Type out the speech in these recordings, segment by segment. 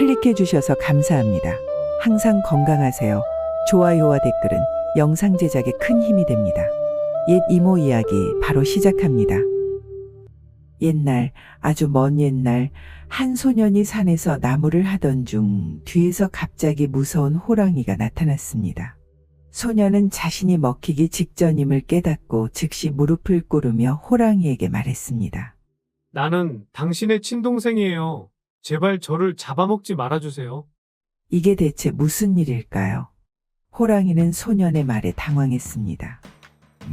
클릭해 주셔서 감사합니다. 항상 건강하세요. 좋아요와 댓글은 영상 제작에 큰 힘이 됩니다. 옛 이모 이야기 바로 시작합니다. 옛날, 아주 먼 옛날, 한 소년이 산에서 나무를 하던 중 뒤에서 갑자기 무서운 호랑이가 나타났습니다. 소년은 자신이 먹히기 직전임을 깨닫고 즉시 무릎을 꿇으며 호랑이에게 말했습니다. 나는 당신의 친동생이에요. 제발 저를 잡아먹지 말아주세요. 이게 대체 무슨 일일까요? 호랑이는 소년의 말에 당황했습니다.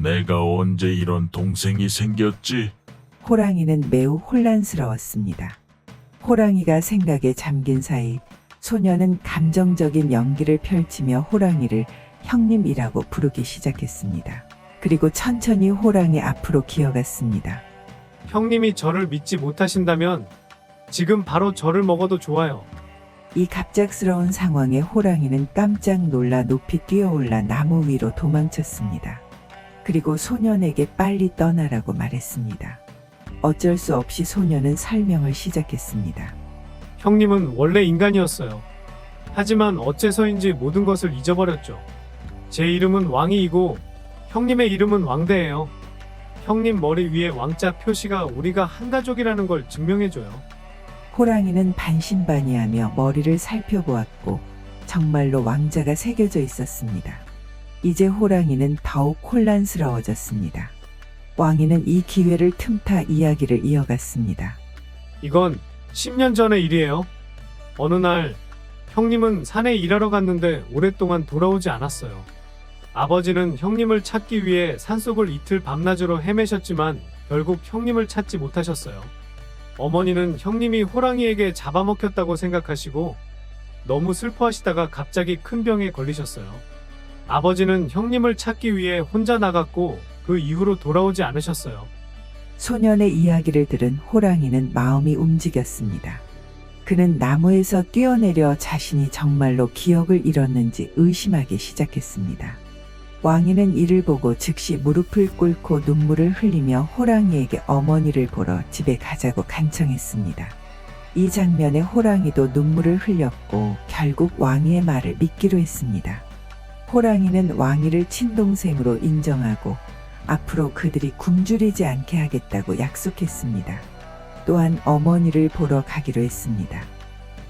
내가 언제 이런 동생이 생겼지? 호랑이는 매우 혼란스러웠습니다. 호랑이가 생각에 잠긴 사이 소년은 감정적인 연기를 펼치며 호랑이를 형님이라고 부르기 시작했습니다. 그리고 천천히 호랑이 앞으로 기어갔습니다. 형님이 저를 믿지 못하신다면 지금 바로 저를 먹어도 좋아요. 이 갑작스러운 상황에 호랑이는 깜짝 놀라 높이 뛰어올라 나무 위로 도망쳤습니다. 그리고 소년에게 빨리 떠나라고 말했습니다. 어쩔 수 없이 소년은 설명을 시작했습니다. 형님은 원래 인간이었어요. 하지만 어째서인지 모든 것을 잊어버렸죠. 제 이름은 왕이이고 형님의 이름은 왕대예요. 형님 머리 위에 왕자 표시가 우리가 한 가족이라는 걸 증명해줘요. 호랑이는 반신반의하며 머리를 살펴보았고 정말로 왕자가 새겨져 있었습니다. 이제 호랑이는 더욱 혼란스러워졌습니다. 왕이는 이 기회를 틈타 이야기를 이어갔습니다. 이건 10년 전의 일이에요. 어느 날 형님은 산에 일하러 갔는데 오랫동안 돌아오지 않았어요. 아버지는 형님을 찾기 위해 산속을 이틀 밤낮으로 헤매셨지만 결국 형님을 찾지 못하셨어요. 어머니는 형님이 호랑이에게 잡아먹혔다고 생각하시고 너무 슬퍼하시다가 갑자기 큰 병에 걸리셨어요. 아버지는 형님을 찾기 위해 혼자 나갔고 그 이후로 돌아오지 않으셨어요. 소년의 이야기를 들은 호랑이는 마음이 움직였습니다. 그는 나무에서 뛰어내려 자신이 정말로 기억을 잃었는지 의심하기 시작했습니다. 왕이는 이를 보고 즉시 무릎을 꿇고 눈물을 흘리며 호랑이에게 어머니를 보러 집에 가자고 간청했습니다. 이 장면에 호랑이도 눈물을 흘렸고 결국 왕의 말을 믿기로 했습니다. 호랑이는 왕이를 친동생으로 인정하고 앞으로 그들이 굶주리지 않게 하겠다고 약속했습니다. 또한 어머니를 보러 가기로 했습니다.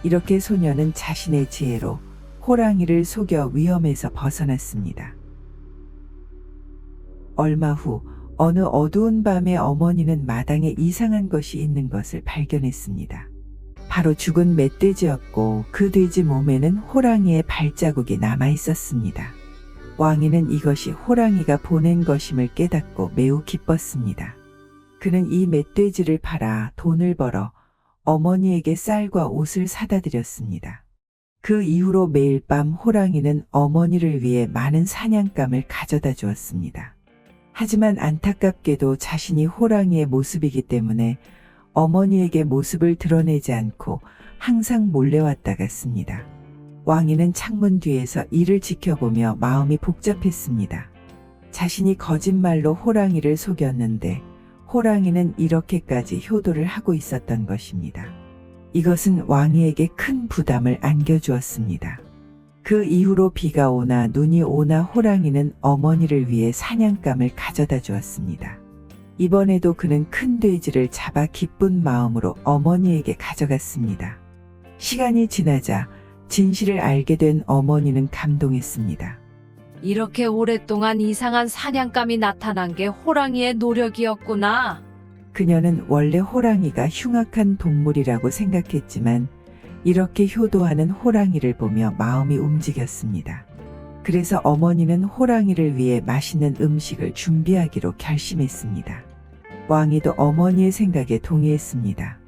이렇게 소년은 자신의 지혜로 호랑이를 속여 위험에서 벗어났습니다. 얼마 후 어느 어두운 밤에 어머니는 마당에 이상한 것이 있는 것을 발견했습니다. 바로 죽은 멧돼지였고 그 돼지 몸에는 호랑이의 발자국이 남아 있었습니다. 왕이는 이것이 호랑이가 보낸 것임을 깨닫고 매우 기뻤습니다. 그는 이 멧돼지를 팔아 돈을 벌어 어머니에게 쌀과 옷을 사다 드렸습니다. 그 이후로 매일 밤 호랑이는 어머니를 위해 많은 사냥감을 가져다 주었습니다. 하지만 안타깝게도 자신이 호랑이의 모습이기 때문에 어머니에게 모습을 드러내지 않고 항상 몰래 왔다 갔습니다. 왕이는 창문 뒤에서 이를 지켜보며 마음이 복잡했습니다. 자신이 거짓말로 호랑이를 속였는데 호랑이는 이렇게까지 효도를 하고 있었던 것입니다. 이것은 왕이에게 큰 부담을 안겨주었습니다. 그 이후로 비가 오나 눈이 오나 호랑이는 어머니를 위해 사냥감을 가져다 주었습니다. 이번에도 그는 큰 돼지를 잡아 기쁜 마음으로 어머니에게 가져갔습니다. 시간이 지나자 진실을 알게 된 어머니는 감동했습니다. 이렇게 오랫동안 이상한 사냥감이 나타난 게 호랑이의 노력이었구나. 그녀는 원래 호랑이가 흉악한 동물이라고 생각했지만 이렇게 효도하는 호랑이를 보며 마음이 움직였습니다. 그래서 어머니는 호랑이를 위해 맛있는 음식을 준비하기로 결심했습니다. 왕이도 어머니의 생각에 동의했습니다.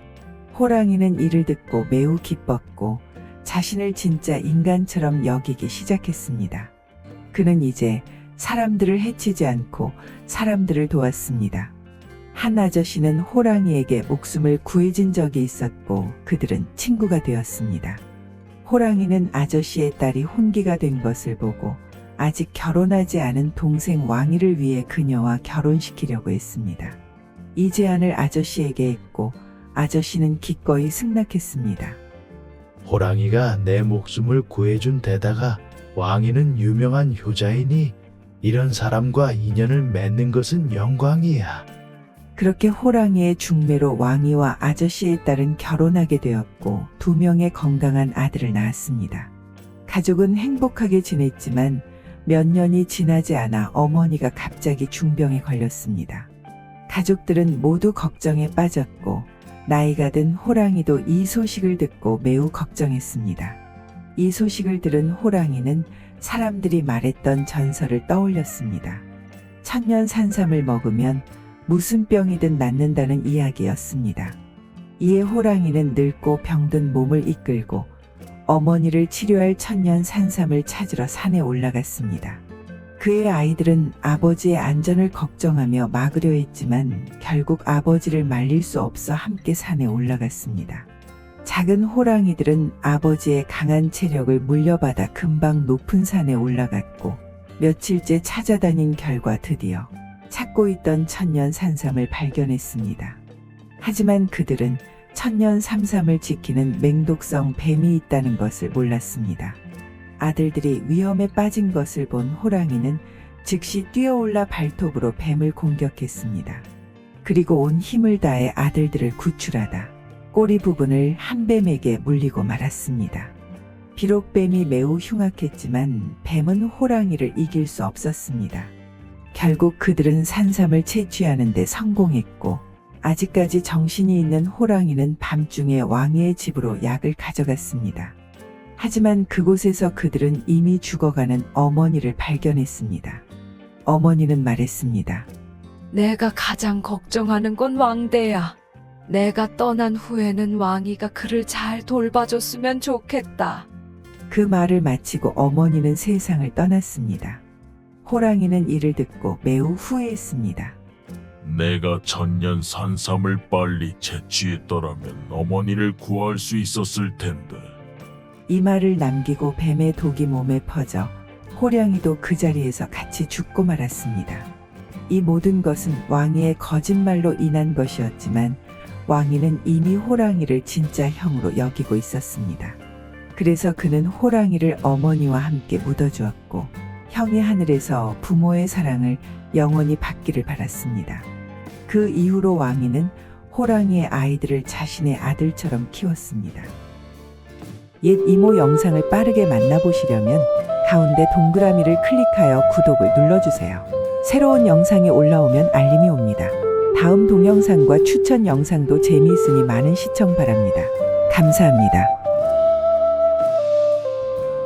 호랑이는 이를 듣고 매우 기뻤고 자신을 진짜 인간처럼 여기기 시작했습니다. 그는 이제 사람들을 해치지 않고 사람들을 도왔습니다. 한 아저씨는 호랑이에게 목숨을 구해준 적이 있었고 그들은 친구가 되었습니다. 호랑이는 아저씨의 딸이 혼기가 된 것을 보고 아직 결혼하지 않은 동생 왕이를 위해 그녀와 결혼시키려고 했습니다. 이 제안을 아저씨에게 했고 아저씨는 기꺼이 승낙했습니다. 호랑이가 내 목숨을 구해준 데다가 왕이는 유명한 효자이니 이런 사람과 인연을 맺는 것은 영광이야. 그렇게 호랑이의 중매로 왕이와 아저씨의 딸은 결혼하게 되었고 2명의 건강한 아들을 낳았습니다. 가족은 행복하게 지냈지만 몇 년이 지나지 않아 어머니가 갑자기 중병에 걸렸습니다. 가족들은 모두 걱정에 빠졌고 나이가 든 호랑이도 이 소식을 듣고 매우 걱정했습니다. 이 소식을 들은 호랑이는 사람들이 말했던 전설을 떠올렸습니다. 천년 산삼을 먹으면 무슨 병이든 낫는다는 이야기였습니다. 이에 호랑이는 늙고 병든 몸을 이끌고 어머니를 치료할 천년 산삼을 찾으러 산에 올라갔습니다. 그의 아이들은 아버지의 안전을 걱정하며 막으려 했지만 결국 아버지를 말릴 수 없어 함께 산에 올라갔습니다. 작은 호랑이들은 아버지의 강한 체력을 물려받아 금방 높은 산에 올라갔고 며칠째 찾아다닌 결과 드디어 찾고 있던 천년 산삼을 발견했습니다. 하지만 그들은 천년 산삼을 지키는 맹독성 뱀이 있다는 것을 몰랐습니다. 아들들이 위험에 빠진 것을 본 호랑이는 즉시 뛰어올라 발톱으로 뱀을 공격했습니다. 그리고 온 힘을 다해 아들들을 구출하다 꼬리 부분을 한 뱀에게 물리고 말았습니다. 비록 뱀이 매우 흉악했지만 뱀은 호랑이를 이길 수 없었습니다. 결국 그들은 산삼을 채취하는 데 성공했고 아직까지 정신이 있는 호랑이는 밤중에 왕의 집으로 약을 가져갔습니다. 하지만 그곳에서 그들은 이미 죽어가는 어머니를 발견했습니다. 어머니는 말했습니다. 내가 가장 걱정하는 건 왕대야. 내가 떠난 후에는 왕이가 그를 잘 돌봐줬으면 좋겠다. 그 말을 마치고 어머니는 세상을 떠났습니다. 호랑이는 이를 듣고 매우 후회했습니다. 내가 천년 산삼을 빨리 채취했더라면 어머니를 구할 수 있었을 텐데. 이 말을 남기고 뱀의 독이 몸에 퍼져 호랑이도 그 자리에서 같이 죽고 말았습니다. 이 모든 것은 왕이의 거짓말로 인한 것이었지만 왕이는 이미 호랑이를 진짜 형으로 여기고 있었습니다. 그래서 그는 호랑이를 어머니와 함께 묻어주었고 형이 하늘에서 부모의 사랑을 영원히 받기를 바랐습니다. 그 이후로 왕이는 호랑이의 아이들을 자신의 아들처럼 키웠습니다. 옛 이모 영상을 빠르게 만나보시려면 가운데 동그라미를 클릭하여 구독을 눌러주세요. 새로운 영상이 올라오면 알림이 옵니다. 다음 동영상과 추천 영상도 재미있으니 많은 시청 바랍니다. 감사합니다.